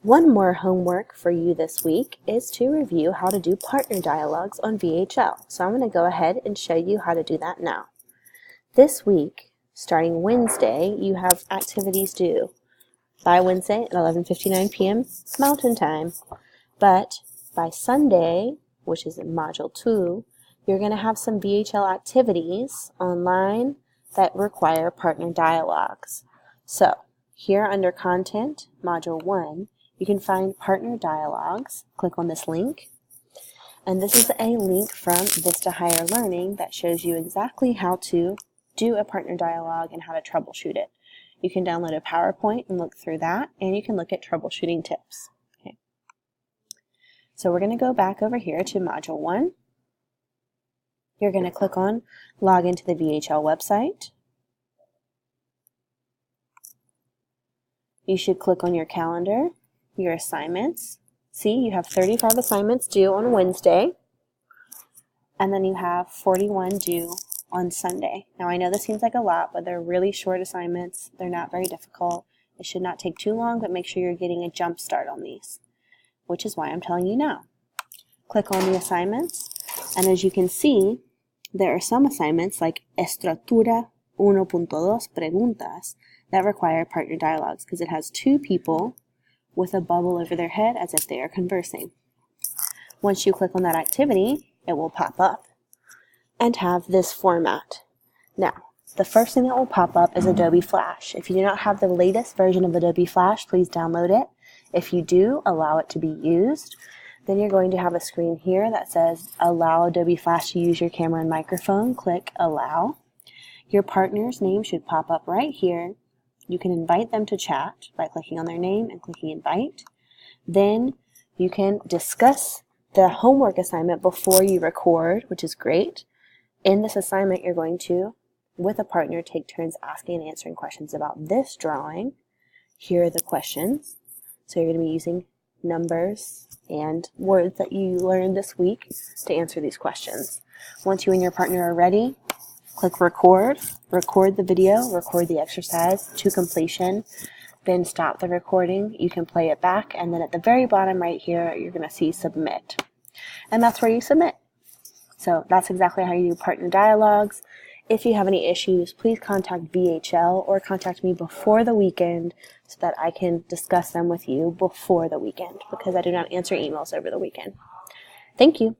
One more homework for you this week is to review how to do partner dialogues on VHL. So I'm going to go ahead and show you how to do that now. This week, starting Wednesday, you have activities due by Wednesday at 11:59 p.m. Mountain Time. But by Sunday, which is in Module 2, you're going to have some VHL activities online that require partner dialogues. So here under Content, Module 1, you can find Partner Dialogues. Click on this link. And this is a link from Vista Higher Learning that shows you exactly how to do a partner dialogue and how to troubleshoot it. You can download a PowerPoint and look through that, and you can look at troubleshooting tips. Okay. So we're going to go back over here to Module 1. You're going to click on Log into the VHL website. You should click on your calendar, your assignments. See, you have 35 assignments due on Wednesday, and then you have 41 due on Sunday. Now I know this seems like a lot, but they're really short assignments. They're not very difficult. It should not take too long, but make sure you're getting a jump start on these, which is why I'm telling you now. Click on the assignments, and as you can see, there are some assignments like Estructura 1.2 preguntas that require partner dialogues because it has two people with a bubble over their head as if they are conversing. Once you click on that activity, it will pop up and have this format. Now, the first thing that will pop up is Adobe Flash. If you do not have the latest version of Adobe Flash, please download it. If you do, allow it to be used. Then you're going to have a screen here that says Allow Adobe Flash to use your camera and microphone. Click Allow. Your partner's name should pop up right here. You can invite them to chat by clicking on their name and clicking Invite. Then you can discuss the homework assignment before you record, which is great. In this assignment, you're going to, with a partner, take turns asking and answering questions about this drawing. Here are the questions. So you're going to be using numbers and words that you learned this week to answer these questions. Once you and your partner are ready, click record, record the video, record the exercise to completion, then stop the recording. You can play it back, and then at the very bottom right here, you're going to see submit. And that's where you submit. So that's exactly how you do partner dialogues. If you have any issues, please contact VHL or contact me before the weekend so that I can discuss them with you before the weekend because I do not answer emails over the weekend. Thank you.